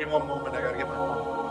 me one moment, I gotta get my phone.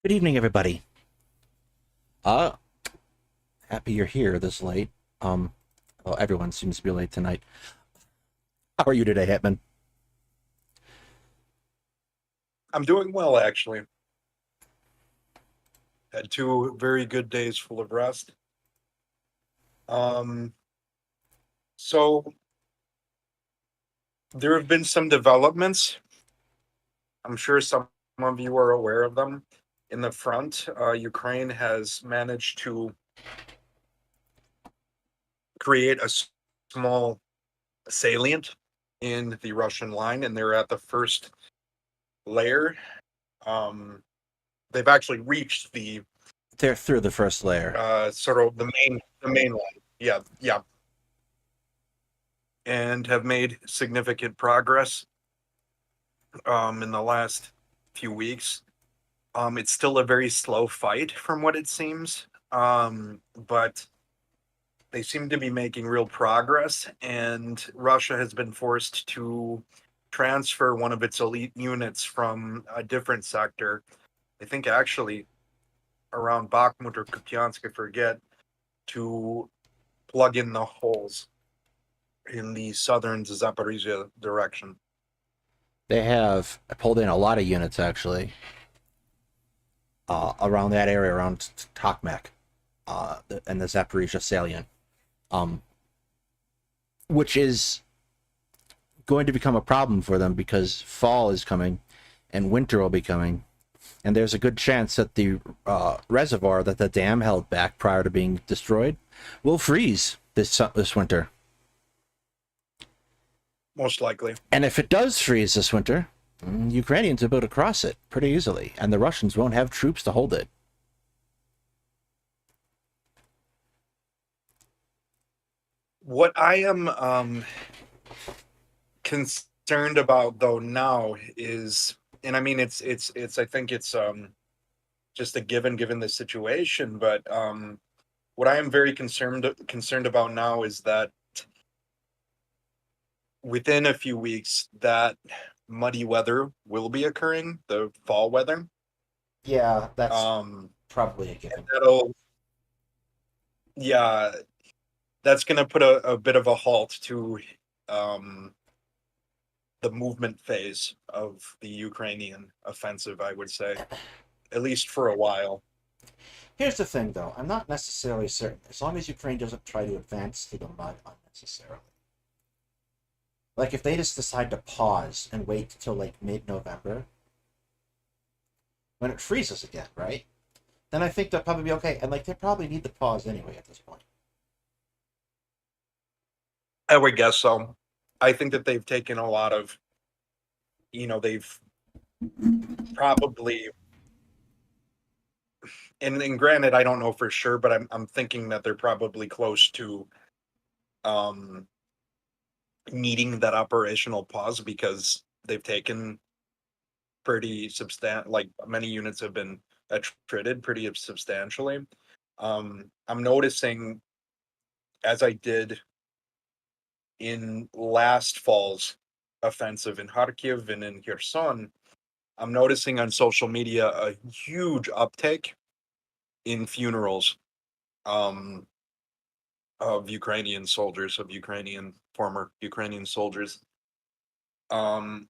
Good evening, everybody. Uh, Happy you're here this late. Well, everyone seems to be late tonight. How are you today, Hetman? I'm doing well, actually. Had two very good days full of rest. Um, so there have been some developments. I'm sure some of you are aware of them. In the front, Ukraine has managed to create a small salient in the Russian line, and they're at the first layer. Um, they've actually reached the They're through the first layer. sort of the main line. Yeah, yeah, and have made significant progress in the last few weeks. It's still a very slow fight from what it seems, but they seem to be making real progress, and Russia has been forced to transfer one of its elite units from a different sector. I think actually around Bakhmut or Kupiansk, I forget, to plug in the holes in the southern Zaporizhia direction. They have pulled in a lot of units, actually, around that area, around Tokmak, and the Zaporizhia salient, um, which is going to become a problem for them because fall is coming and winter will be coming. And there's a good chance that the reservoir that the dam held back prior to being destroyed will freeze this winter. Most likely. And if it does freeze this winter, Ukrainians will be able to cross it pretty easily, and the Russians won't have troops to hold it. What I am concerned about though now is, and I mean it's I think it's just a given the situation, but what I am very concerned about now is that within a few weeks that muddy weather will be occurring, the fall weather. Yeah, that's Um probably a given. that'll yeah, that's gonna put a bit of a halt to um the movement phase of the Ukrainian offensive, I would say, at least for a while. Here's the thing, though. I'm not necessarily certain. As long as Ukraine doesn't try to advance to the mud unnecessarily. Like, if they just decide to pause and wait until, like, mid-November, when it freezes again, right? Then I think they'll probably be okay. And, like, they probably need the pause anyway at this point. I would guess so. I think that they've taken a lot of, they've probably, and granted, I don't know for sure, but I'm thinking that they're probably close to um needing that operational pause because they've taken pretty substantial, like many units have been attrited pretty substantially. I'm noticing, as I did in last fall's offensive in Kharkiv and in Kherson, I'm noticing on social media a huge uptake in funerals um, of Ukrainian soldiers, of former Ukrainian soldiers. Um,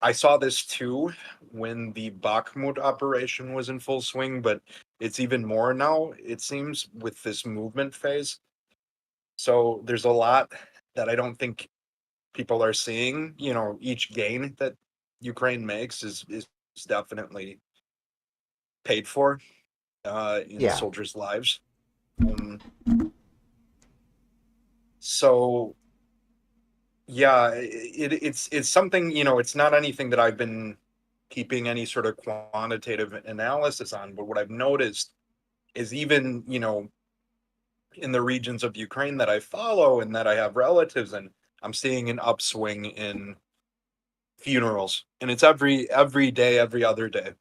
I saw this too when the Bakhmut operation was in full swing, but it's even more now, it seems, with this movement phase. So there's a lot that I don't think people are seeing. Each gain that Ukraine makes is definitely paid for in Yeah. soldiers' lives. Um, so yeah, it's something, it's not anything that I've been keeping any sort of quantitative analysis on, but what I've noticed is even, in the regions of Ukraine that I follow and that I have relatives in, I'm seeing an upswing in funerals, and it's every day, every other day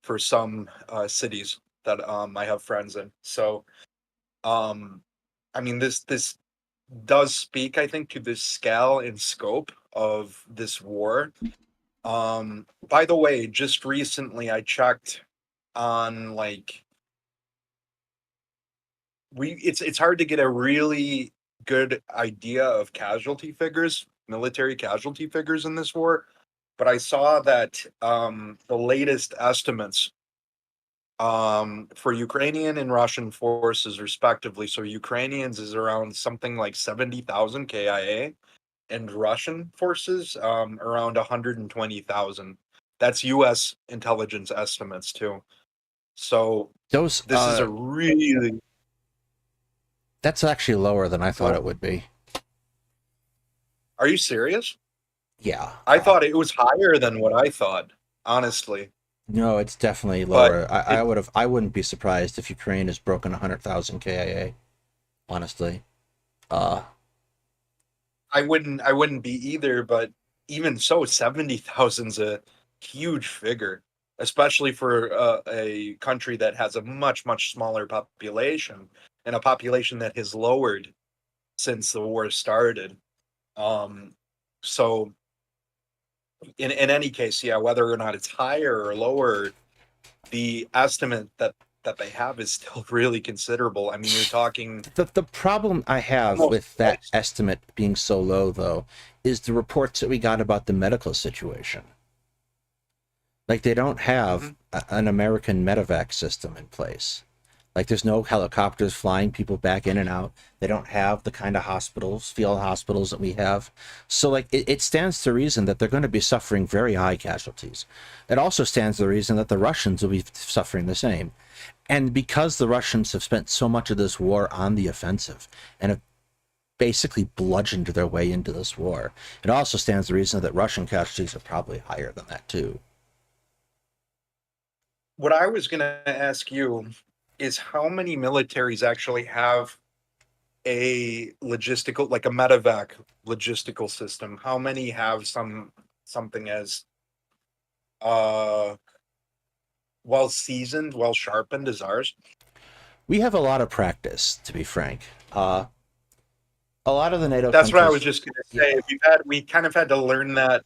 for some cities that I have friends in. So um, I mean, this does speak, I think, to the scale and scope of this war. By the way, just recently I checked on like it's hard to get a really good idea of casualty figures, military casualty figures in this war, but I saw that the latest estimates for Ukrainian and Russian forces respectively. So Ukrainians is around something like 70,000 KIA and Russian forces around 120,000. That's US intelligence estimates too. So Those this is a really that's actually lower than I thought it would be. Are you serious? Yeah. I thought it was higher than what I thought, honestly. No, it's definitely But lower. I wouldn't be surprised if Ukraine has broken 100,000 KIA, honestly. Uh I wouldn't be either, but even so, 70,000's a huge figure, especially for a country that has a much, much smaller population and a population that has lowered since the war started. Um, so in any case, yeah, whether or not it's higher or lower, the estimate that they have is still really considerable. I mean, you're talking the problem I have almost with that twice. estimate being so low, though, is the reports that we got about the medical situation. Like, they don't have Mhm. an American medevac system in place. Like, there's no helicopters flying people back in and out. They don't have the kind of hospitals, field hospitals that we have. So, like, it stands to reason that they're going to be suffering very high casualties. It also stands to reason that the Russians will be suffering the same. And because the Russians have spent so much of this war on the offensive and have basically bludgeoned their way into this war, it also stands to reason that Russian casualties are probably higher than that, too. What I was going to ask you is how many militaries actually have a logistical, like a medevac logistical system? How many have something as uh well seasoned, well sharpened as ours? We have a lot of practice, to be frank. A lot of the NATO That's what I was countries, just going to say. yeah, We kind of had to learn that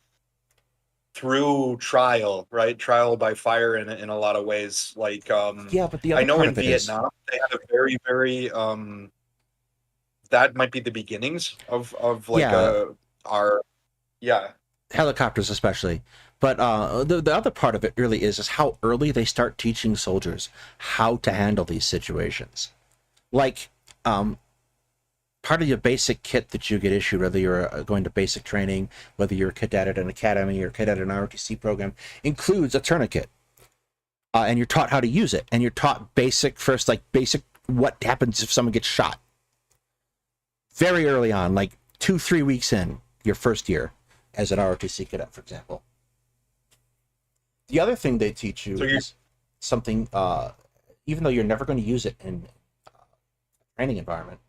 through trial, right? Trial by fire in a lot of ways. Like yeah, but the I other know part in of it is, Vietnam they had a very, very that might be the beginnings of like yeah, our yeah. helicopters especially. But the other part of it really is how early they start teaching soldiers how to handle these situations. Like, part of your basic kit that you get issued, whether you're going to basic training, whether you're a cadet at an academy or cadet at an ROTC program, includes a tourniquet. And you're taught how to use it. And you're taught basic what happens if someone gets shot. Very early on, like 2-3 weeks in your first year as an ROTC cadet, for example. The other thing they teach you So you is something, even though you're never going to use it in a training environment,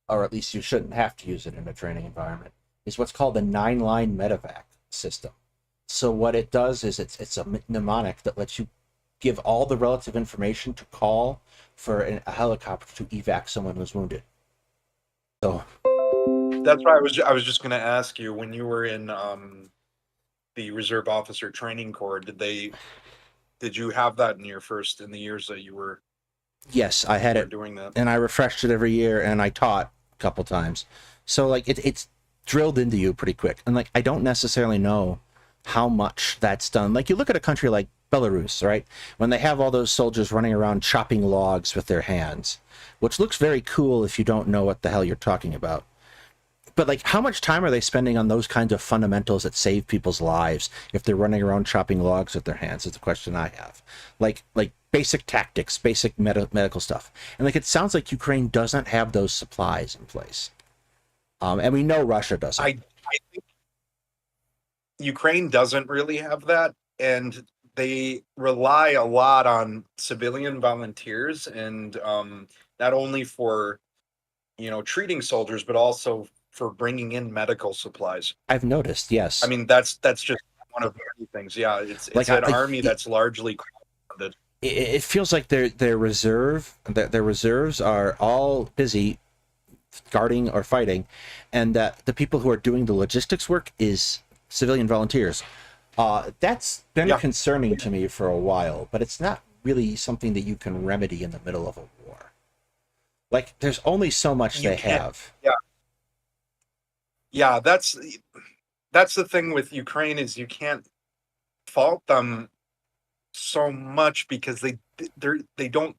or at least you shouldn't have to use it in a training environment, is what's called the 9-line medevac system. So what it does is it's a mnemonic that lets you give all the relative information to call for a helicopter to evac someone who's wounded. So that's why I was just going to ask you when you were in the reserve officer training corps, did you have that in the years that yes, I had you were it, doing that? and I refreshed it every year, and I taught a couple times. So like it's drilled into you pretty quick, and like I don't necessarily know how much that's done. Like, you look at a country like Belarus, right? When they have all those soldiers running around chopping logs with their hands, which looks very cool if you don't know what the hell you're talking about. But like, how much time are they spending on those kinds of fundamentals that save people's lives if they're running around chopping logs with their hands? Is the question I have. Like basic tactics, basic medical stuff, and like it sounds like Ukraine doesn't have those supplies in place, and we know Russia doesn't. I think Ukraine doesn't really have that, and they rely a lot on civilian volunteers, and not only for treating soldiers, but also for bringing in medical supplies. I've noticed, I yes. mean, that's just one of many things. Yeah, it's Like an army that's largely funded. it feels like their reserves are all busy guarding or fighting, and that the people who are doing the logistics work is civilian volunteers. That's been Yeah. concerning to me for a while, but it's not really something that you can remedy in the middle of a war. Like, there's only so much You they can't. have. Yeah. Yeah. That's the thing with Ukraine is you can't fault them so much because they don't.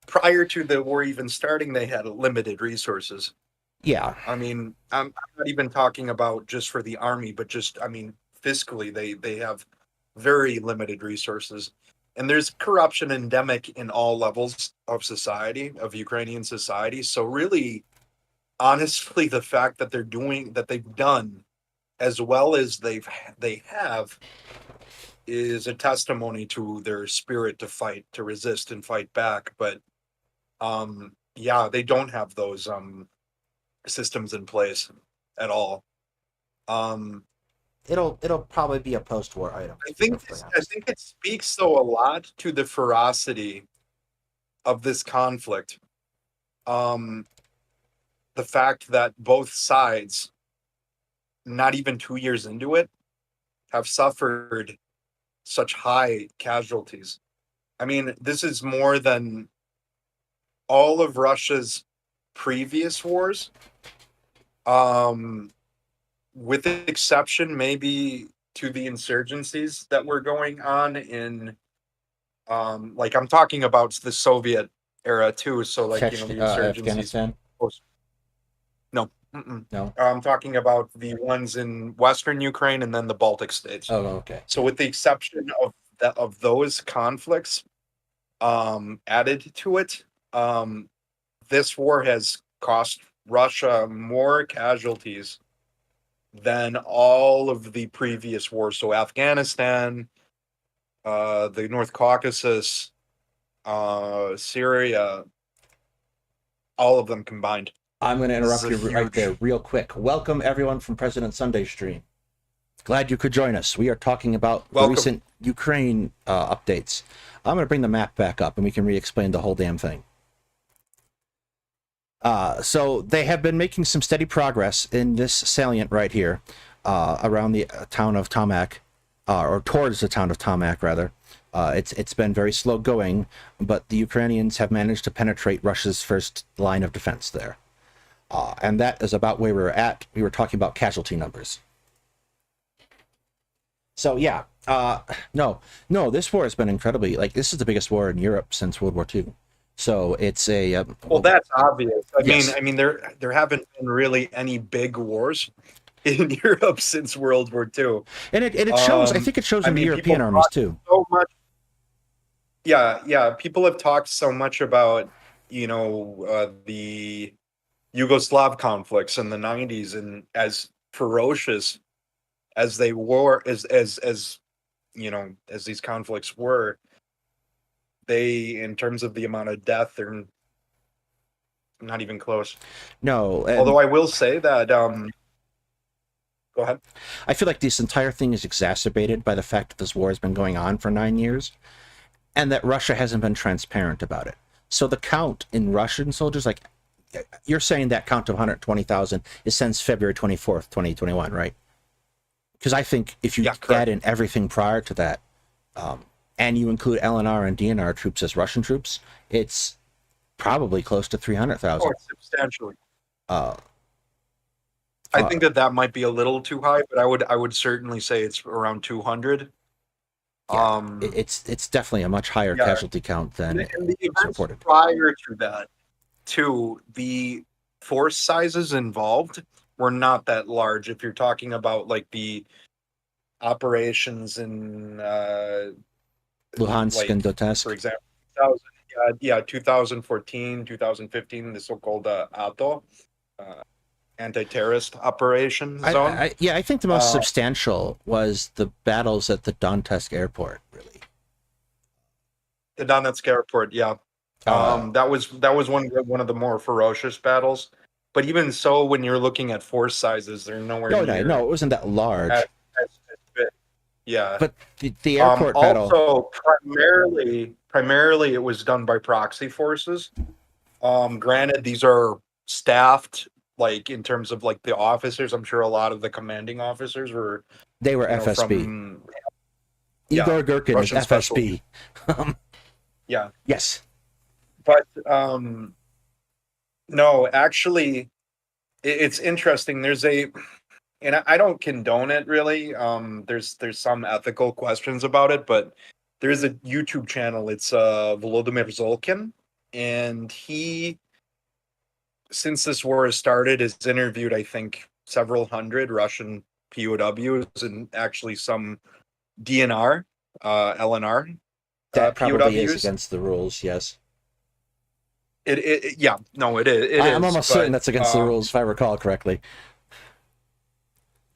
Prior to the war even starting, they had limited resources. Yeah, I mean, I'm not even talking about just for the army, but just, I mean, fiscally, they have very limited resources. And there's corruption endemic in all levels of society, of Ukrainian society. So really, honestly, the fact that they've done as well as they have is a testimony to their spirit to fight, to resist and fight back. But yeah, they don't have those systems in place at all. Um, it'll probably be a post-war item, I to be think perfectly I honest. think it speaks though a lot to the ferocity of this conflict. Um, the fact that both sides, not even 2 years into it, have suffered such high casualties. I mean, this is more than all of Russia's previous wars, um, with the exception maybe to the insurgencies that were going on in like I'm talking about the Soviet era too. So like the insurgencies. Afghanistan? No, mm-mm. No? I'm talking about the ones in Western Ukraine and then the Baltic states. Oh, okay. So with the exception of those conflicts, added to it, this war has cost Russia more casualties than all of the previous wars. So Afghanistan, the North Caucasus, Syria, all of them combined. I'm going to This is interrupt a you right there huge. real quick. Welcome, everyone, from President Sunday Stream. Glad you could join us. We are talking about the Welcome. recent Ukraine updates. I'm going to bring the map back up, and we can re-explain the whole damn thing. So they have been making some steady progress in this salient right here, around the town of Tomak, or towards the town of Tomak, rather. It's been very slow going, but the Ukrainians have managed to penetrate Russia's first line of defense there. And that is about where we were at. We were talking about casualty numbers. So yeah, no, this war has been incredibly, like, this is the biggest war in Europe since World War II. So it's a Well, that's obvious. Yes. I mean, there haven't been really any big wars in Europe since World War II. and it shows. I think it shows in the European people armies talk too. so much. Yeah. People have talked so much about the Yugoslav conflicts in the '90s, and as ferocious as they were, as as these conflicts were, they, in terms of the amount of death, they're not even close. No, Although I will say that, go ahead. I feel like this entire thing is exacerbated by the fact that this war has been going on for 9 years, and that Russia hasn't been transparent about it. So the count in Russian soldiers, like, you're saying that count of 120,000 is since February 24th, 2021, right? Because I think if you add in everything prior to that, and you include LNR and DNR troops as Russian troops, it's probably close to 300,000. Substantially. I think that might be a little too high, but I would certainly say it's around 200. Yeah, it's definitely a much higher casualty count than and the events reported. Prior to that, too, the force sizes involved were not that large. If you're talking about like the operations in Luhansk and Donetsk, for example, 2014, 2015, the so-called ATO, anti-terrorist operation zone. I think the most substantial was the battles at the Donetsk airport, really. The Donetsk airport, yeah. That was one of the more ferocious battles. But even so, when you're looking at force sizes, they're nowhere near. No, it wasn't that large. As big. Yeah. But the airport battle. Also, primarily, it was done by proxy forces. Granted, these are staffed like in terms of like the officers. I'm sure a lot of the commanding officers were, They were you know, FSB. from Igor Gherkin is Russian special. FSB. Yeah, Yes. but no, actually, it's interesting. There's a, and I don't condone it really. There's some ethical questions about it, but there's a YouTube channel. It's Volodymyr Zolkin, and he, since this war has started, has interviewed I think several hundred Russian POWs and actually some DNR, LNR That probably is POWs. against the rules, yes. Yeah, no, it is. I'm almost certain But that's against the rules, if I recall correctly.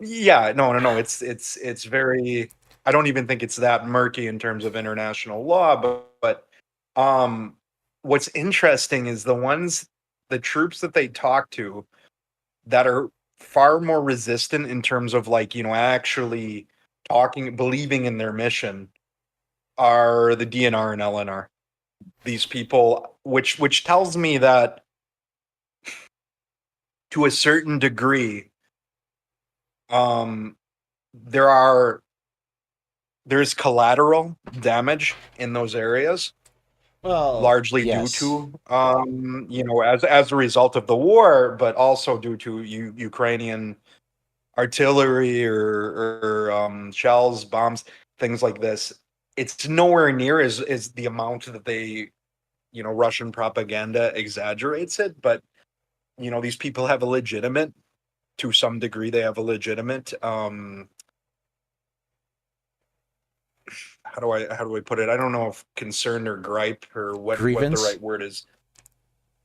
yeah, no. It's very. I don't even think it's that murky in terms of international law, but what's interesting is the troops that they talk to that are far more resistant in terms of like, you know, actually talking, believing in their mission are the DNR and LNR. These people, which tells me that to a certain degree, um, there there's collateral damage in those areas, Well, largely due yes. to you know, as a result of the war, but also due to Ukrainian artillery or shells, bombs, things like this. It's nowhere near as the amount that they, you know, Russian propaganda exaggerates it, but you know, these people have a legitimate, to some degree, they have a legitimate how do I put it? I don't know if concern or gripe or what the Grievance? right word is.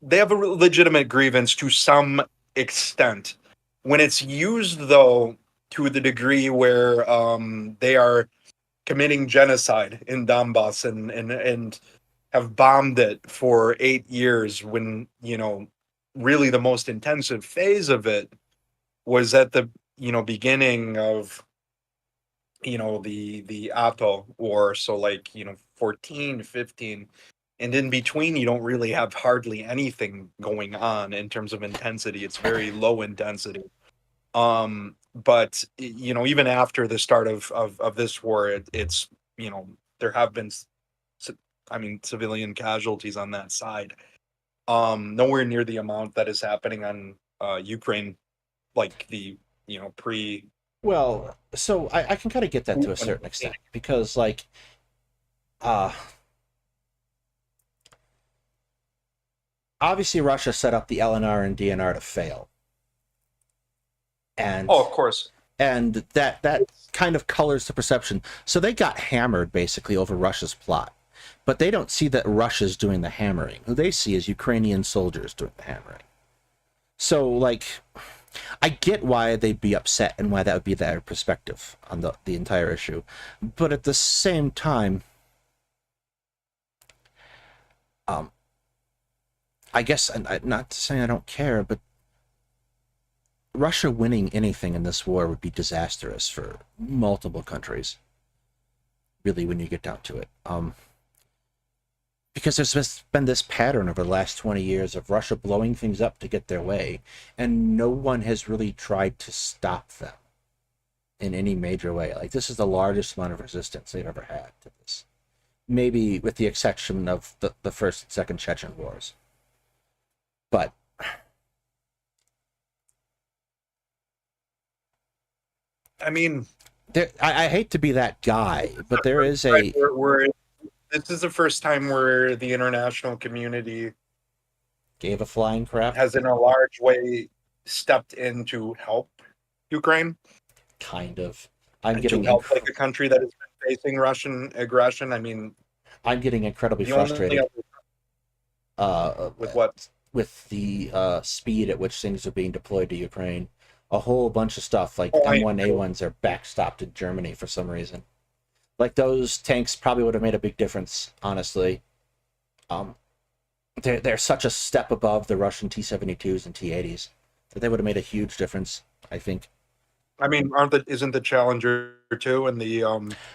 They have a legitimate grievance to some extent. When it's used though to the degree where they are committing genocide in Donbass and have bombed it for 8 years, when, you know, really the most intensive phase of it was at the, you know, beginning of, you know, the Atto war, so like, you know, 14, 15, and in between you don't really have hardly anything going on in terms of intensity. It's very low intensity. But you know, even after the start of this war, it's, you know, there have been I mean, civilian casualties on that side. Nowhere near the amount that is happening on Ukraine, like the, you know, pre. Well, so I can kind of get that to a certain extent because, like, uh, obviously Russia set up the LNR and DNR to fail, and Oh, of course. that kind of colors the perception. So they got hammered basically over Russia's plot, but they don't see that Russia's doing the hammering. Who they see is Ukrainian soldiers doing the hammering. So, like, I get why they'd be upset and why that would be their perspective on the entire issue. But at the same time, I guess, and not saying I don't care, but Russia winning anything in this war would be disastrous for multiple countries, really, when you get down to it. Because there's been this pattern over the last 20 years of Russia blowing things up to get their way, and no one has really tried to stop them in any major way. Like, this is the largest amount of resistance they've ever had to this. Maybe with the exception of the first and second Chechen wars. But I mean, I hate to be that guy, but there is right, a... this is the first time where the international community Gave a flying crap? has, in a large way, stepped in to help Ukraine Kind of. I'm and to getting help like a country that has been facing Russian aggression. I mean, I'm getting incredibly the only frustrated with what? with the speed at which things are being deployed to Ukraine. A whole bunch of stuff, like Oh, M1A1s are backstopped in Germany for some reason. Like, those tanks probably would have made a big difference, honestly. They're such a step above the Russian T-72s and T-80s that they would have made a huge difference, I think. I mean, isn't the Challenger 2 and the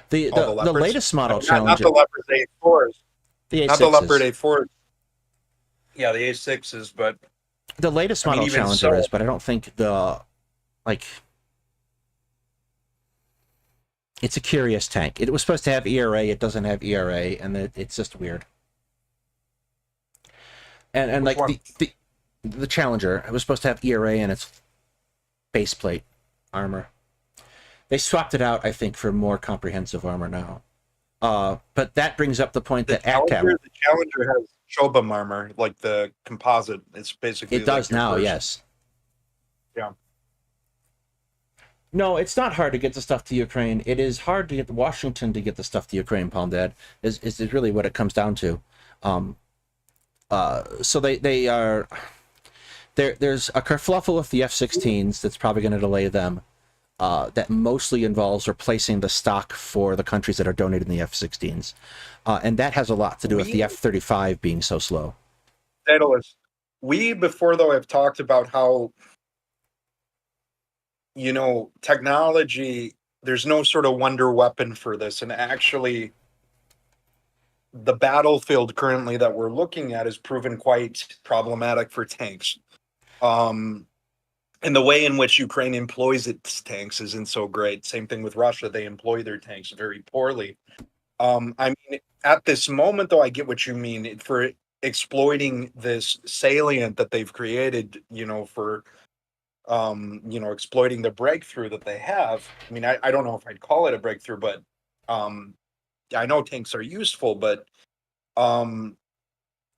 The all the latest model not Challenger, the Leopard A4s, the not the Leopard A6s. A4s. Yeah, the A6s, but The latest I mean, model even Challenger so, is, but I don't think like it's a curious tank. It was supposed to have ERA, it doesn't have ERA, and it's just weird. And which like one? the Challenger, it was supposed to have ERA in its faceplate armor. They swapped it out, I think, for more comprehensive armor now. But that brings up the point that ACTAM... The Challenger has Shobam armor, like the composite. It's basically It does like your now, first. yes. Yeah. No, it's not hard to get the stuff to Ukraine. It is hard to get Washington to get the stuff to Ukraine, Palm Dad, is really what it comes down to. So they are... There's a kerfluffle with the F-16s that's probably going to delay them. That mostly involves replacing the stock for the countries that are donating the F-16s. And that has a lot to do with the F-35 being so slow. Daedalus, we before, though, have talked about how, technology, there's no sort of wonder weapon for this. And actually, the battlefield currently that we're looking at is proven quite problematic for tanks. And the way in which Ukraine employs its tanks isn't so great. Same thing with Russia. They employ their tanks very poorly. I mean, at this moment, though, I get what you mean for exploiting this salient that they've created, for, exploiting the breakthrough that they have. I mean, I don't know if I'd call it a breakthrough, but I know tanks are useful, but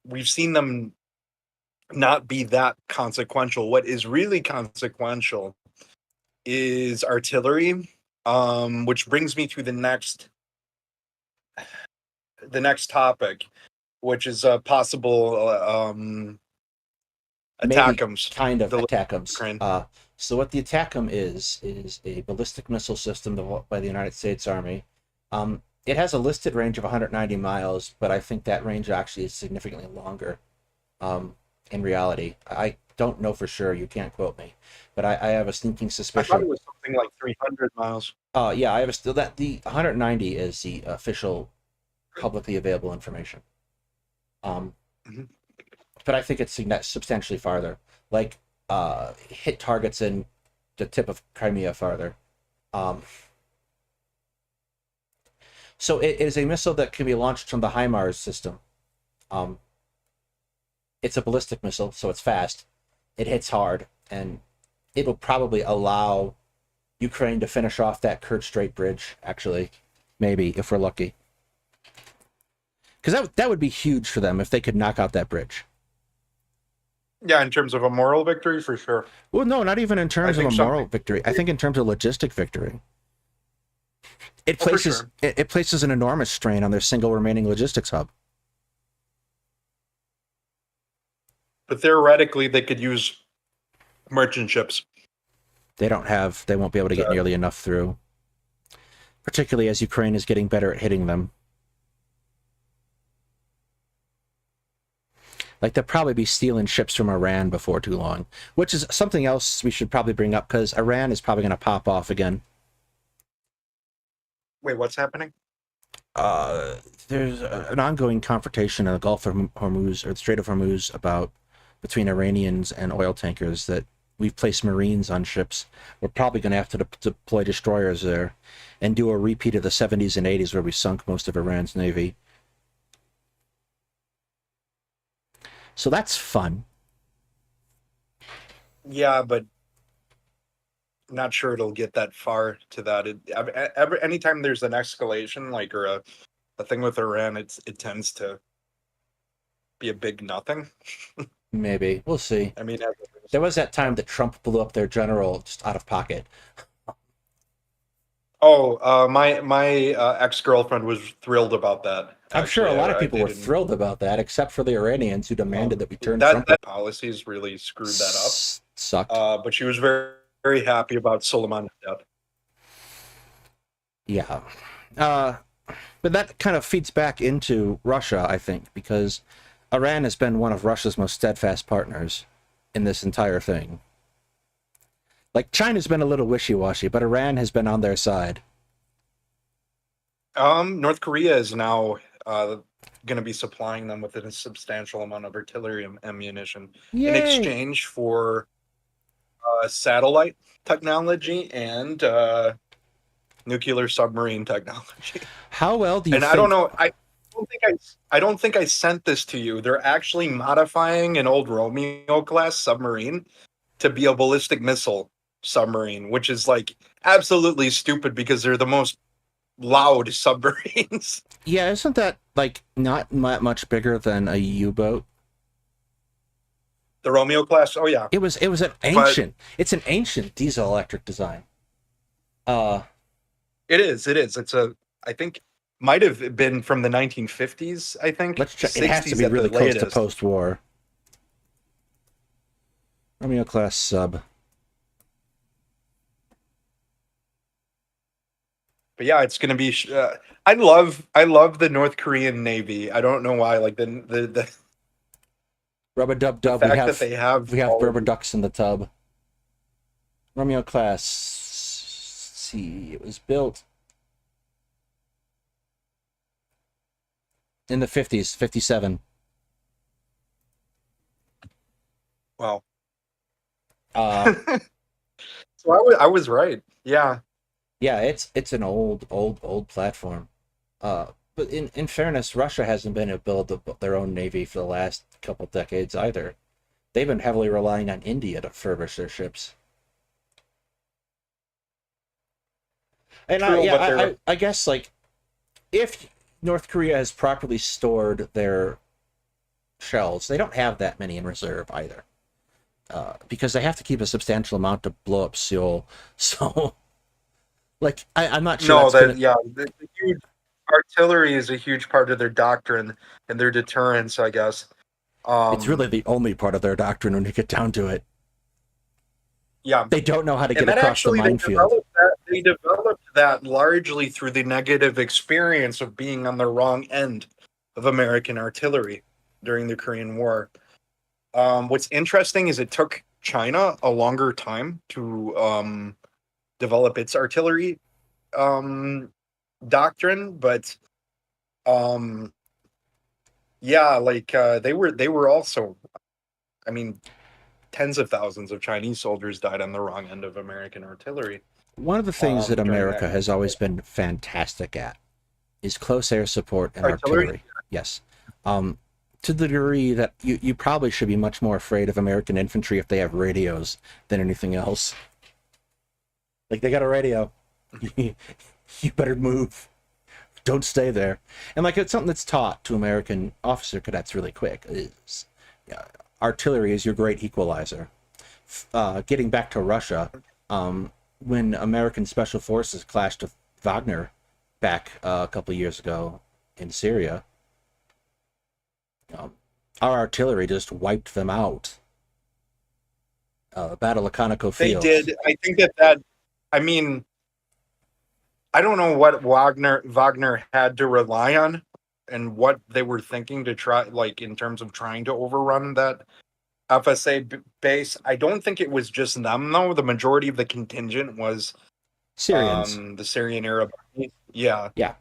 we've seen them not be that consequential. What is really consequential is artillery, which brings me to the next topic, which is a possible ATACMS. Kind of The ATACMS. So what the ATACMS is a ballistic missile system developed by the United States Army. It has a listed range of 190 miles, but I think that range actually is significantly longer. In reality, I don't know for sure. You can't quote me, but I have a sneaking I suspicion. thought it was something like 300 miles. Yeah, I have still that the 190 is the official, publicly available information. Mhm. But I think it's substantially farther. Like, hit targets in the tip of Crimea farther. So it is a missile that can be launched from the HIMARS system. It's a ballistic missile, so it's fast. It hits hard, and it will probably allow Ukraine to finish off that Kerch Strait bridge, actually. Maybe, if we're lucky. Because that would be huge for them if they could knock out that bridge. Yeah, in terms of a moral victory, for sure. Well, no, not even in terms of a moral victory. I think in terms of logistic victory. It places an enormous strain on their single remaining logistics hub. But theoretically, they could use merchant ships. They won't be able to get nearly enough through. Particularly as Ukraine is getting better at hitting them. Like, they'll probably be stealing ships from Iran before too long. Which is something else we should probably bring up, because Iran is probably going to pop off again. Wait, what's happening? There's an ongoing confrontation in the Gulf of Hormuz, or the Strait of Hormuz, between Iranians and oil tankers, that we've placed Marines on ships. We're probably going to have to deploy destroyers there and do a repeat of the 70s and 80s where we sunk most of Iran's navy. So that's fun. Yeah, but not sure it'll get that far to that. Anytime there's an escalation, like, or a thing with Iran, it tends to be a big nothing. Maybe. We'll see. I mean, there was that time that Trump blew up their general just out of pocket. Oh, my ex-girlfriend was thrilled about that. I'm sure a lot of people were thrilled about that, except for the Iranians who demanded that we turn Trump. That policies really screwed that up. Sucked. But she was very, very happy about Soleiman's death. Yeah. But that kind of feeds back into Russia, I think, because Iran has been one of Russia's most steadfast partners in this entire thing. Like, China's been a little wishy-washy, but Iran has been on their side. North Korea is now going to be supplying them with a substantial amount of artillery ammunition in Yay! exchange for satellite technology and nuclear submarine technology. How well do you And I don't think? know. I don't think I sent this to you. They're actually modifying an old Romeo class submarine to be a ballistic missile submarine, which is like absolutely stupid because they're the most loud submarines. Yeah, isn't that like not much bigger than a U-boat? The Romeo class. Oh yeah, It was an but ancient. It's an ancient diesel electric design. Uh, it is. It is. It's a. I think might have been from the 1950s. I think let's check. It has to 60s be at the really close to latest. post-war. Romeo class sub. But yeah, it's gonna be. I love the North Korean Navy. I don't know why. Like Rubber dub the dub. We fact that have they have we have all of rubber these- ducks in the tub. Romeo class. Let's see, it was built in the 50s, 57. Wow. Uh, So I was right. Yeah. yeah, it's an old platform. But in fairness, Russia hasn't been able to build their own navy for the last couple decades either. They've been heavily relying on India to furbish their ships. And True, but they're I guess like if North Korea has properly stored their shells, they don't have that many in reserve either. Because they have to keep a substantial amount to blow up Seoul. So, like, I'm not sure no that's that gonna. yeah. The huge artillery is a huge part of their doctrine and their deterrence, I guess. It's really the only part of their doctrine when you get down to it. Yeah, They don't know how to and get that across the actually minefield. they developed that largely through the negative experience of being on the wrong end of American artillery during the Korean War. What's interesting is it took China a longer time to develop its artillery doctrine, but um, yeah, like they were also, I mean, tens of thousands of Chinese soldiers died on the wrong end of American artillery One of the things that during that America has always been fantastic at is close air support and artillery. artillery. Yes. To the degree that you probably should be much more afraid of American infantry if they have radios than anything else. Like, they got a radio. You better move. Don't stay there. And like, it's something that's taught to American officer cadets really quick. Is artillery is your great equalizer. Getting back to Russia, when American special forces clashed with Wagner back a couple of years ago in Syria, our artillery just wiped them out. Battle of Conoco They Fields. did. I think I mean, I don't know what Wagner had to rely on and what they were thinking to try, like in terms of trying to overrun that FSA base. I don't think it was just them though. The majority of the contingent was Syrians. the Syrian Arab army. Yeah. Yeah.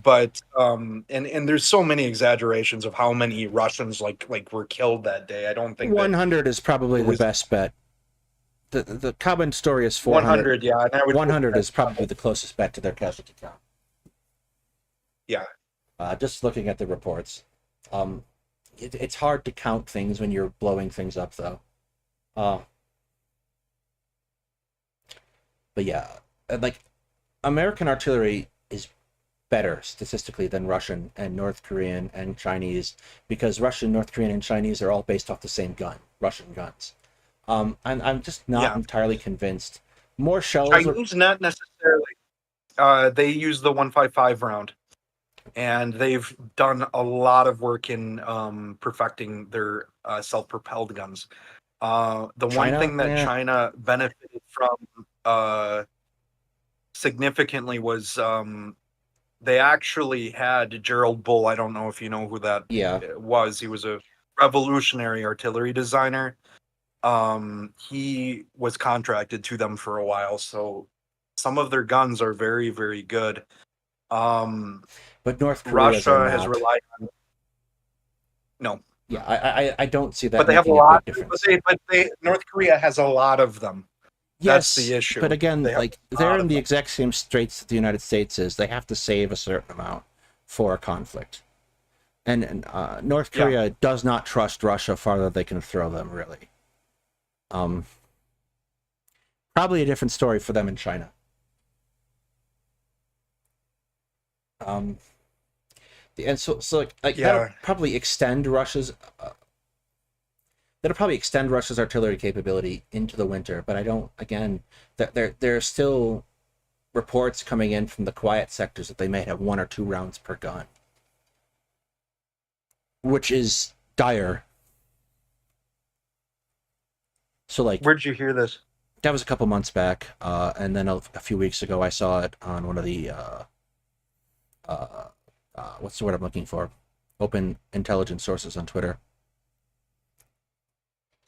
But and there's so many exaggerations of how many Russians like were killed that day. I don't think that 100 is probably it the was best bet. The common story is 400. 100, yeah, and I would 100 is probably the closest bet to their casualty count. yeah. Just looking at the reports. It's hard to count things when you're blowing things up, though. But yeah, like, American artillery is better statistically than Russian and North Korean and Chinese, because Russian, North Korean, and Chinese are all based off the same gun, Russian guns. I'm just not entirely convinced. More shells. Chinese, not necessarily. They use the 155 round, and they've done a lot of work in perfecting their self-propelled guns. The China? one thing that Yeah. China benefited from significantly was they actually had Gerald Bull. I don't know if you know who that was. He was a revolutionary artillery designer. He was contracted to them for a while, so some of their guns are very, very good. But North Korea's are Russia has not. relied on no, Yeah, I don't see but that they have a making a lot. big difference. But they North Korea has a lot of them. That's the Yes, but issue. again, They have like a they're lot in of the them. exact same straits that the United States is. They have to save a certain amount for a conflict, and North Yeah, Korea does not trust Russia farther they can throw them. Really, um, probably a different story for them in China. Um, and so like that'll yeah. probably extend Russia's artillery capability into the winter. But I don't. Again, that there's still reports coming in from the quiet sectors that they may have 1 or 2 rounds per gun, which is dire. So like Where'd you hear this? that was a couple months back, and then a few weeks ago I saw it on one of the uh, what's the word I'm looking for? Open intelligence sources on Twitter.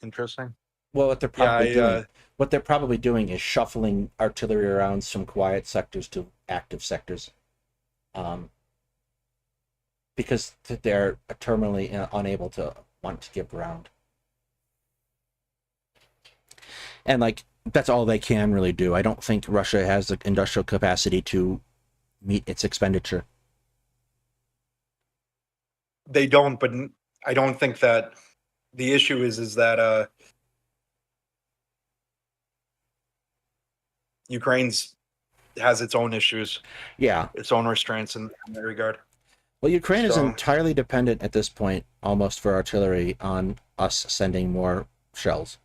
Interesting. Well, Yeah, what they're probably doing is shuffling artillery rounds from quiet sectors to active sectors, um, because they're terminally unable to want to give ground. And like that's all they can really do. I don't think Russia has the industrial capacity to meet its expenditure. they don't, but I don't think that the issue is that Ukraine's has its own issues, Yeah. its own restraints in that regard. Well, Ukraine is So entirely dependent at this point, almost for artillery, on us sending more shells,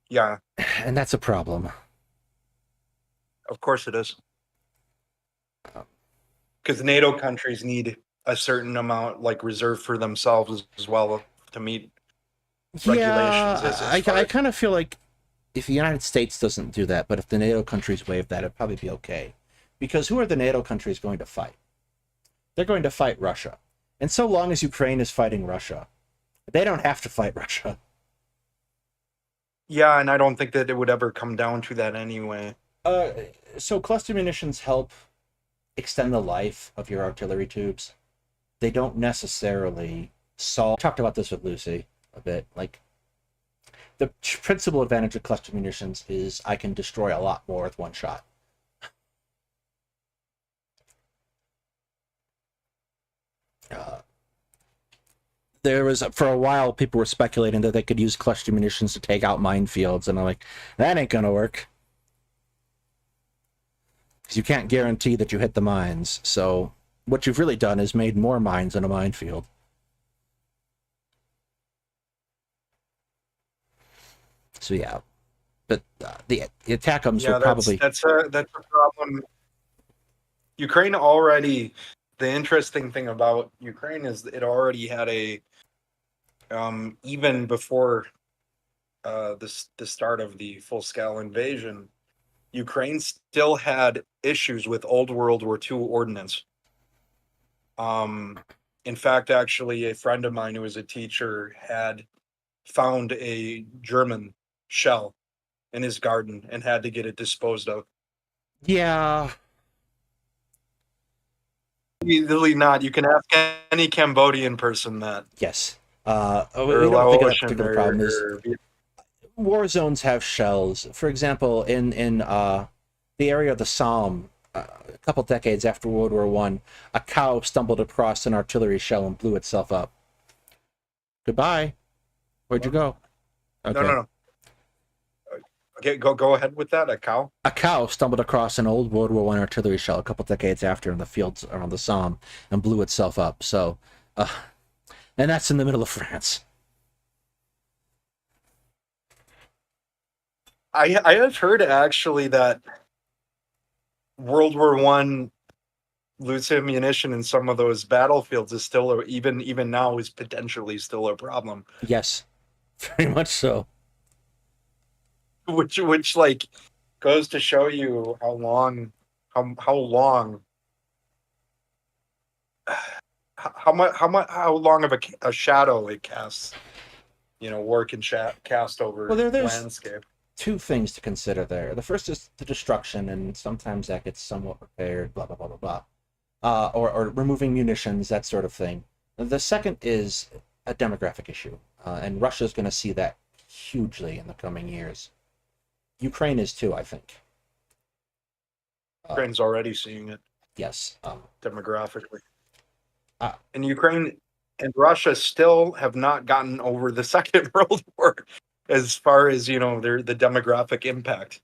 yeah, and that's a problem. of course it is. Um, Because NATO countries need a certain amount like reserved for themselves as well to meet regulations as yeah, far I as kind of feel like if the United States doesn't do that, but if the NATO countries waive that, it'd probably be okay. Because who are the NATO countries going to fight? They're going to fight Russia. And so long as Ukraine is fighting Russia, they don't have to fight Russia. yeah, and I don't think that it would ever come down to that anyway. Uh, so cluster munitions help extend the life of your artillery tubes. They don't necessarily solve. I talked about this with Lucy a bit. Like the principal advantage of cluster munitions is I can destroy a lot more with one shot. Uh, there was for a while people were speculating that they could use cluster munitions to take out minefields, and I'm like, that ain't gonna work because you can't guarantee that you hit the mines. So what you've really done is made more mines in a minefield. So yeah, but the ATACMs Yeah, would probably. that's a problem. Ukraine already. The interesting thing about Ukraine is it already had a even before the start of the full scale invasion, Ukraine still had issues with old World War II ordnance. Um, in fact, actually, a friend of mine who was a teacher had found a German shell in his garden and had to get it disposed of. Yeah, Easily not. You can ask any Cambodian person that, yes. or We don't think of that Laotian, particular problem. Is or war zones have shells? For example, in the area of the Somme, a couple decades after World War One, a cow stumbled across an artillery shell and blew itself up. Goodbye. Where'd you go? no, Okay. no, no. Okay, go ahead with that. A cow. A cow stumbled across an old World War One artillery shell a couple decades after in the fields around the Somme and blew itself up. So, and that's in the middle of France. I have heard actually that World War One loose ammunition in some of those battlefields is still even now is potentially still a problem. Yes, very much so. Which like goes to show you how long how long of a shadow it casts. War can cast over Well, there's landscape. two things to consider there. The first is the destruction, and sometimes that gets somewhat repaired, blah, blah, blah, blah, blah. Or removing munitions, that sort of thing. The second is a demographic issue, and Russia's going to see that hugely in the coming years. Ukraine is too, I think. Ukraine's already seeing it Yes. demographically. Uh, And Ukraine and Russia still have not gotten over the Second World War as far as, the demographic impact.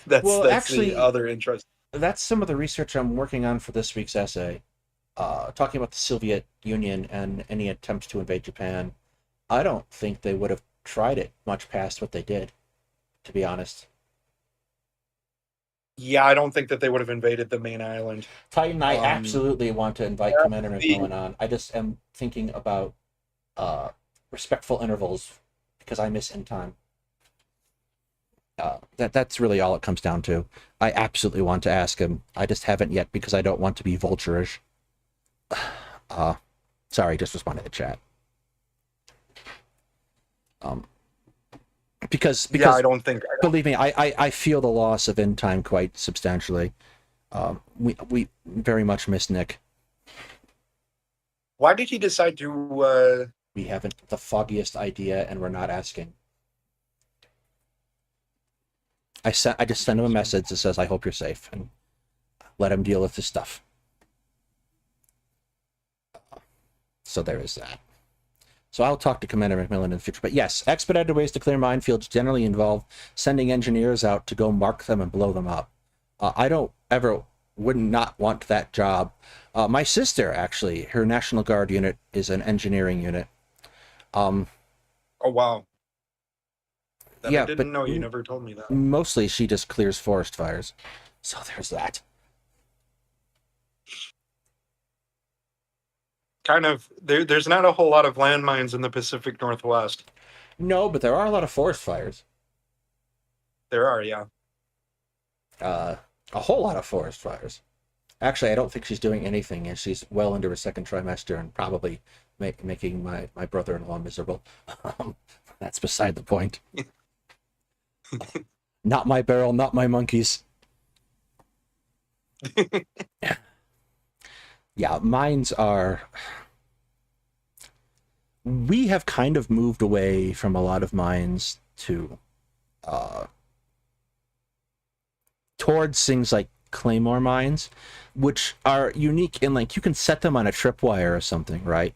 That's actually, the other interest. that's some of the research I'm working on for this week's essay, talking about the Soviet Union and any attempts to invade Japan. I don't think they would have tried it much past what they did, to be honest. Yeah, I don't think that they would have invaded the main island. Titan, I absolutely want to invite Commander McMillan on. I just am thinking about respectful intervals because I miss in time. That's really all it comes down to. I absolutely want to ask him. I just haven't yet because I don't want to be vulture-ish. Sorry, just responded to the chat. Because yeah, I don't think. Believe me, I feel the loss of in time quite substantially. We very much miss Nick. Why did he decide to? We haven't the foggiest idea, and we're not asking. I just sent him a message that says, "I hope you're safe," and let him deal with his stuff. So there is that. So I'll talk to Commander McMillan in the future. But yes, expedited ways to clear minefields generally involve sending engineers out to go mark them and blow them up. I would not want that job. My sister, actually, her National Guard unit is an engineering unit. Oh, wow. Yeah, I didn't know. You never told me that. Mostly she just clears forest fires. So there's that. Kind of. There's not a whole lot of landmines in the Pacific Northwest. No, but there are a lot of forest fires. There are, yeah. A whole lot of forest fires. Actually, I don't think she's doing anything, and she's well into her second trimester and probably making my brother-in-law miserable. That's beside the point. Not my barrel, not my monkeys. Yeah, mines are... We have kind of moved away from a lot of mines to... towards things like claymore mines, which are unique in, like, you can set them on a tripwire or something, right?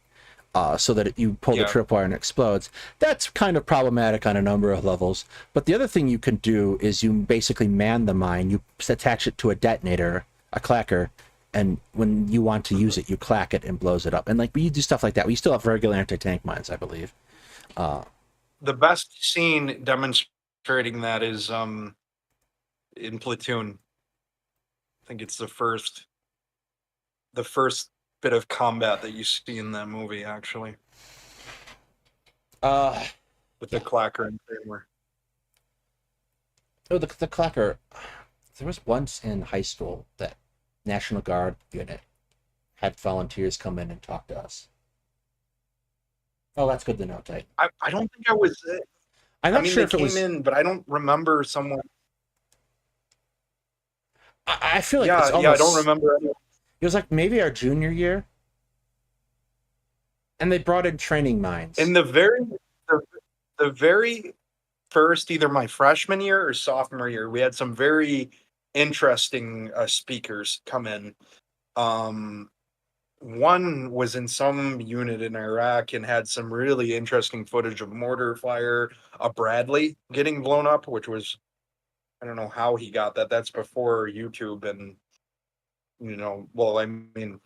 So that you pull the tripwire and it explodes. That's kind of problematic on a number of levels. But the other thing you can do is you basically man the mine. You attach it to a detonator, a clacker, and when you want to use it, you clack it and blows it up. And like we do stuff like that. We still have regular anti-tank mines, I believe. The best scene demonstrating that is in Platoon. I think it's the first bit of combat that you see in that movie, actually. With the clacker and framework. Oh, the clacker. There was once in high school that National Guard unit had volunteers come in and talk to us. Oh, that's good to know, Tate. I don't think I was. I'm not sure if it was. They came in, but I don't remember someone. I feel like it's almost... I don't remember anyone. It was like maybe our junior year, and they brought in training mines. In the very first, either my freshman year or sophomore year, we had some very interesting speakers come in. One was in some unit in Iraq and had some really interesting footage of mortar fire, a Bradley getting blown up, which was, I don't know how he got that. That's before YouTube and, well, I mean,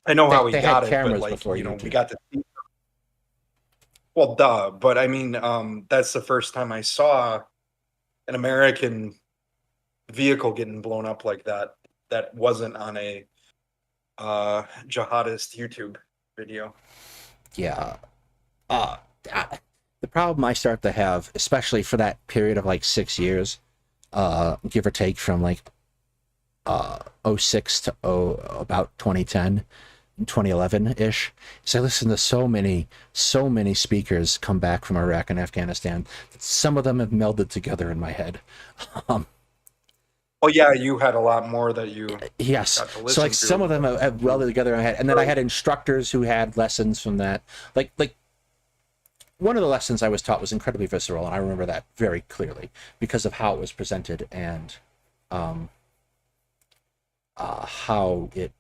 I know how he got it, but like, we got to see. Well, duh, but I mean, that's the first time I saw an American vehicle getting blown up like that. That wasn't on a jihadist YouTube video. Yeah. The problem I start to have, especially for that period of like 6 years, give or take from like 06 to about 2010, 2011-ish. So I listened to so many speakers come back from Iraq and Afghanistan. Some of them have melded together in my head. Oh yeah, you had a lot more that you Yes. got to listen So like to. some of them have welded together in my head. And then I had instructors who had lessons from that. Like one of the lessons I was taught was incredibly visceral, and I remember that very clearly because of how it was presented and how it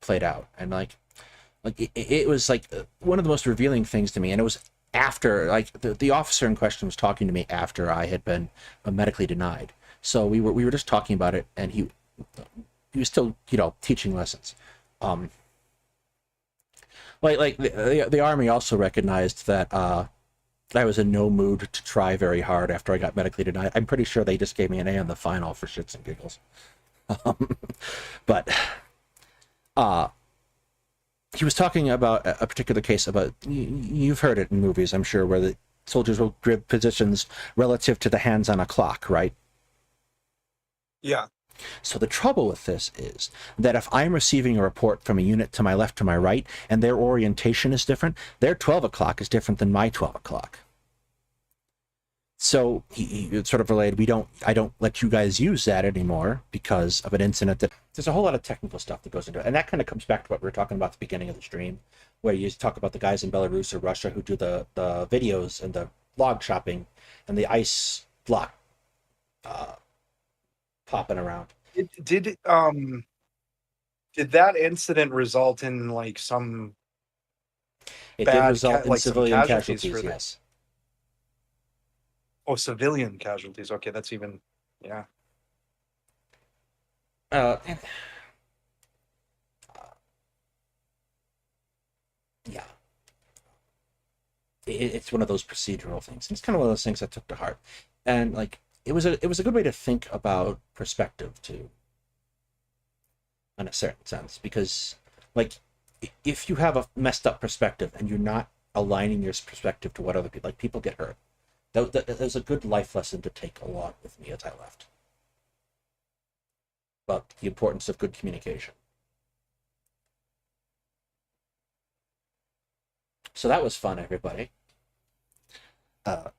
played out. And it was like one of the most revealing things to me. And it was after, like, the officer in question was talking to me after I had been medically denied. So we were just talking about it, and he was still, teaching lessons. The Army also recognized that I was in no mood to try very hard after I got medically denied. I'm pretty sure they just gave me an A on the final for shits and giggles. But he was talking about a particular case about, you've heard it in movies, I'm sure, where the soldiers will grip positions relative to the hands on a clock, right? Yeah. So the trouble with this is that if I'm receiving a report from a unit to my left to my right, and their orientation is different, their 12 o'clock is different than my 12 o'clock. So he sort of relayed, I don't let you guys use that anymore because of an incident that there's a whole lot of technical stuff that goes into it. And that kind of comes back to what we were talking about at the beginning of the stream, where you talk about the guys in Belarus or Russia who do the videos and the log chopping and the ice block popping around. Did that incident result in like some It bad did result in like some civilian casualties casualties, for the- yes. Oh, civilian casualties. Okay, that's even, yeah. Yeah. It's one of those procedural things. And it's kind of one of those things I took to heart. And like it was a good way to think about perspective too, in a certain sense, because like if you have a messed up perspective and you're not aligning your perspective to what other people, like, people get hurt. That was a good life lesson to take along with me as I left, about the importance of good communication. So that was fun, everybody. Yeah.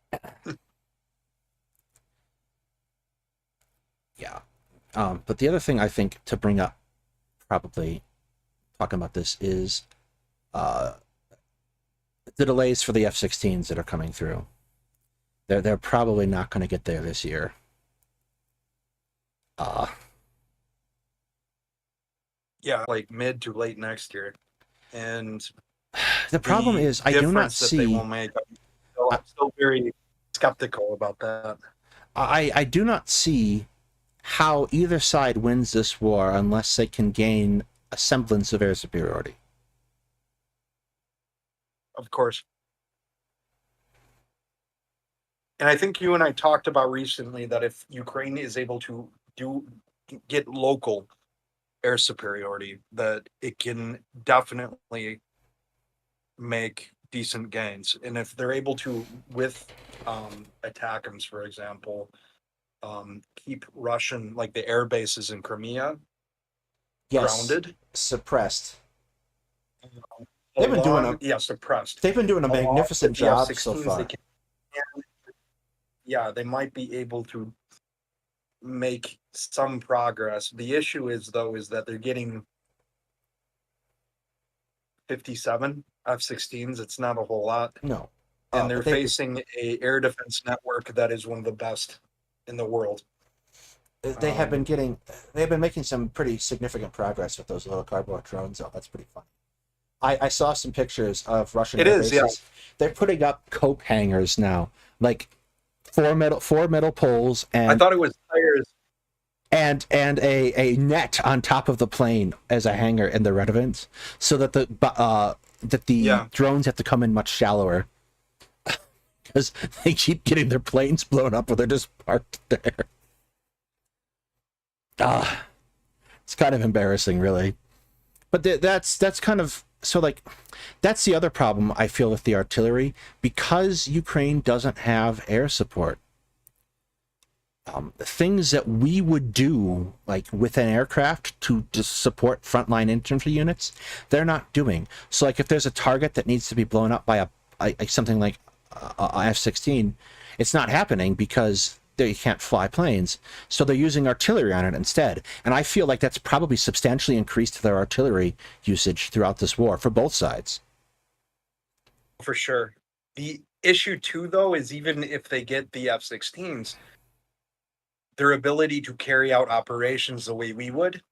But the other thing I think to bring up, probably talking about this, is the delays for the F-16s that are coming through. They're probably not going to get there this year. Yeah, like mid to late next year. And the problem is I do not see. They will make. I'm still very skeptical about that. I do not see how either side wins this war unless they can gain a semblance of air superiority. Of course. And I think you and I talked about recently that if Ukraine is able to get local air superiority, that it can definitely make decent gains. And if they're able to, with ATACMS, for example, keep Russian, like the air bases in Crimea, grounded, suppressed. They've been doing suppressed. They've been doing a magnificent job so far. They might be able to make some progress. The issue is that they're getting 57 F-16s. It's not a whole lot. No. And they're facing a air defense network that is one of the best in the world. They've been making some pretty significant progress with those little cardboard drones, though. That's pretty fun. I saw some pictures of Russian air bases. Yeah. They're putting up coke hangers now, like four metal poles, and I thought it was tires, and a net on top of the plane as a hanger in the redevents, so that the drones have to come in much shallower because they keep getting their planes blown up, or they're just parked there. It's kind of embarrassing, really. But that's kind of, so like, that's the other problem I feel with the artillery, because Ukraine doesn't have air support. things that we would do, like with an aircraft to just support frontline infantry units, they're not doing. So, like, if there's a target that needs to be blown up by something like a F-16, it's not happening because they can't fly planes. So they're using artillery on it instead. And I feel like that's probably substantially increased their artillery usage throughout this war for both sides. For sure. The issue too, though, is even if they get the F-16s, their ability to carry out operations the way we would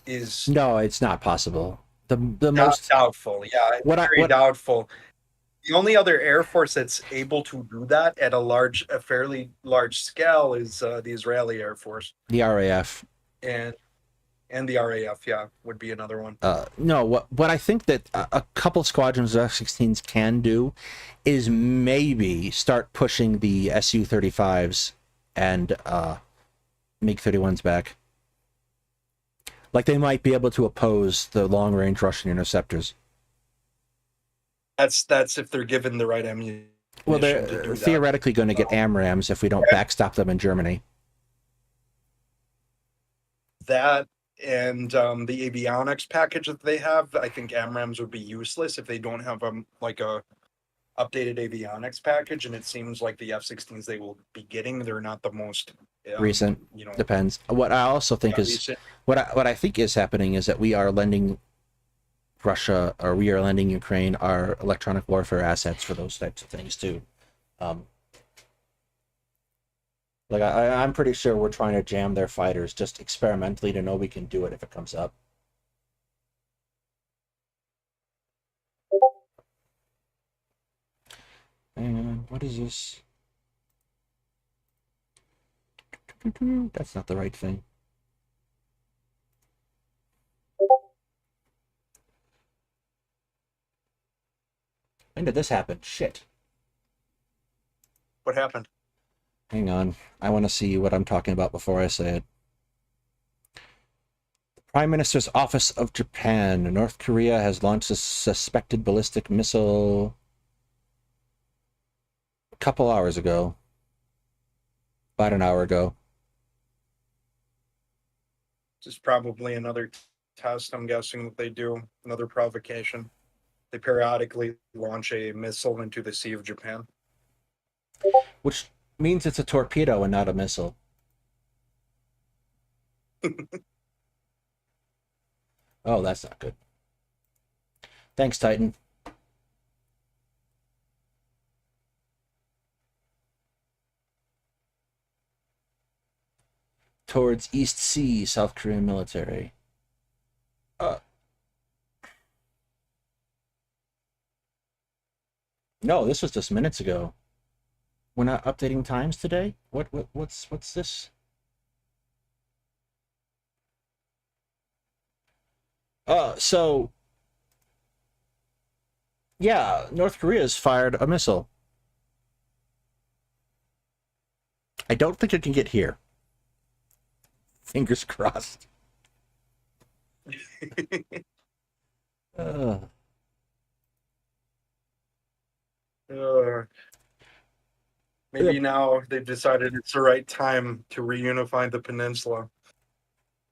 is No, it's not possible. The most doubtful. Yeah, it's very what doubtful. The only other Air Force that's able to do that at a fairly large scale is the Israeli Air Force the RAF. and the RAF. Yeah, would be another one. No, what I think that a couple squadrons of F-16s can do is maybe start pushing the Su-35s and MiG-31s back. Like, they might be able to oppose the long-range Russian interceptors. That's if they're given the right ammunition. Well, to they're do that. theoretically going to get AMRAAMs if we don't backstop them in Germany. That and the avionics package that they have, I think AMRAAMs would be useless if they don't have like a updated avionics package. And it seems like the F-16s they will be getting, they're not the most Recent, depends. What I also think is recent. what I think is happening is that we are lending Russia, or we are lending Ukraine, our electronic warfare assets for those types of things too. Like, I'm pretty sure we're trying to jam their fighters just experimentally to know we can do it if it comes up. And what is this? That's not the right thing. When did this happen? Shit. What happened? Hang on. I want to see what I'm talking about before I say it. The Prime Minister's Office of Japan. North Korea has launched a suspected ballistic missile a couple hours ago. About an hour ago. This is probably another test, I'm guessing, that they do, another provocation. They periodically launch a missile into the Sea of Japan. Which means it's a torpedo and not a missile. Oh, that's not good. Thanks, Titan. Towards East Sea, South Korean military. No, this was just minutes ago. We're not updating times today? What's this? So yeah, North Korea's fired a missile. I don't think it can get here. Fingers crossed. Maybe now they've decided it's the right time to reunify the peninsula,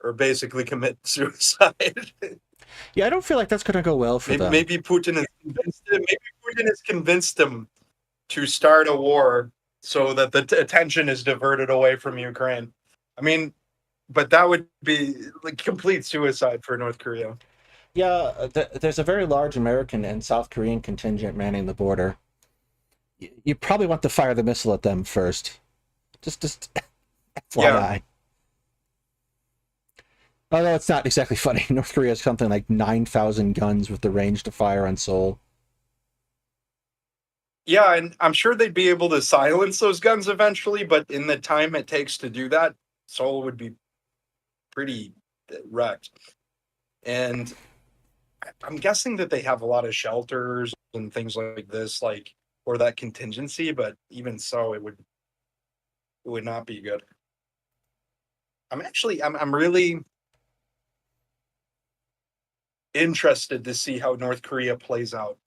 or basically commit suicide. Yeah, I don't feel like that's going to go well for them. Maybe Putin has convinced him. Maybe Putin has convinced him to start a war so that the attention is diverted away from Ukraine. I mean, but that would be like complete suicide for North Korea. Yeah, there's a very large American and South Korean contingent manning the border. You probably want to fire the missile at them first. Just FYI. Yeah. Although it's not exactly funny. North Korea has something like 9,000 guns with the range to fire on Seoul. Yeah, and I'm sure they'd be able to silence those guns eventually, but in the time it takes to do that, Seoul would be pretty wrecked. And I'm guessing that they have a lot of shelters and things like this, like, or that contingency, but even so, it would not be good. I'm really interested to see how North Korea plays out.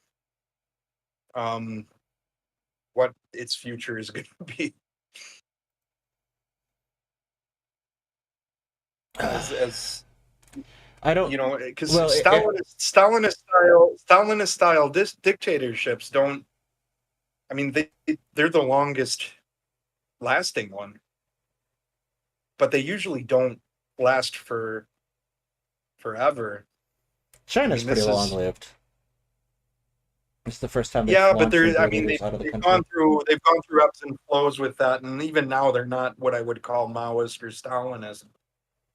What its future is going to be. as I don't. you know, because Well, Stalinist style dictatorships don't. I mean, they're the longest lasting one, but they usually don't last for forever. I China's mean, pretty this long is lived. It's the first time they've yeah, but launched they're. nuclear I mean, leaders out of the they've country. gone through ebbs and flows with that, and even now they're not what I would call Maoist or Stalinist.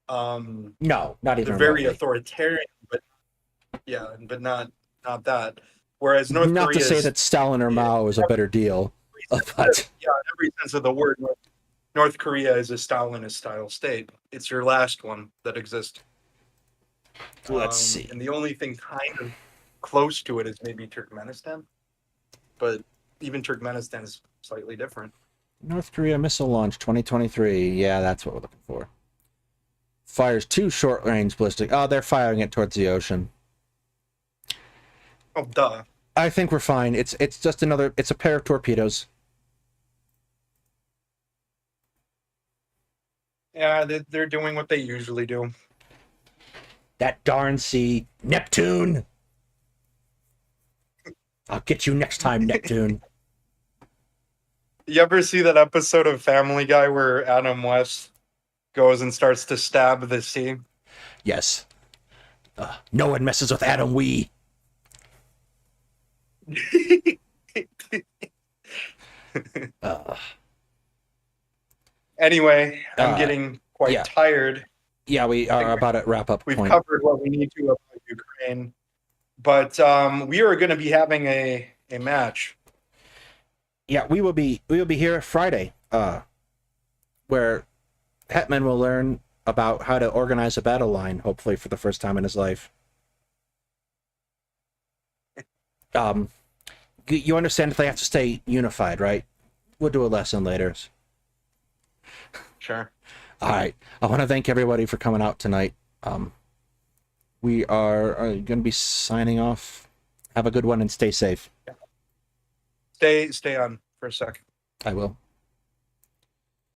No, not They're even very remotely. authoritarian, but yeah, but not that. Whereas North Not to Korea say is, that Stalin or in Mao is a better deal, but every sense of the word, North Korea is a Stalinist style state. It's your last one that exists. let's see. And the only thing kind of close to it is maybe Turkmenistan, but even Turkmenistan is slightly different. North Korea missile launch 2023. Yeah, that's what we're looking for. Fires 2 short-range ballistic. Oh, they're firing it towards the ocean. Oh, duh. I think we're fine. It's just another. It's a pair of torpedoes. Yeah, they're doing what they usually do. That darn sea, Neptune. I'll get you next time, Neptune. You ever see that episode of Family Guy where Adam West goes and starts to stab the sea? Yes. No one messes with Adam Wee. Anyway, I'm Uh, getting quite yeah. tired. Yeah, we are about at wrap-up We've point. covered what we need to about Ukraine, but we are going to be having a match. Yeah, we will be here Friday, where Hetman will learn about how to organize a battle line, hopefully for the first time in his life. You understand that they have to stay unified, right? We'll do a lesson later. Sure. All right. I want to thank everybody for coming out tonight. We are going to be signing off. Have a good one and stay safe. Stay on for a second. I will.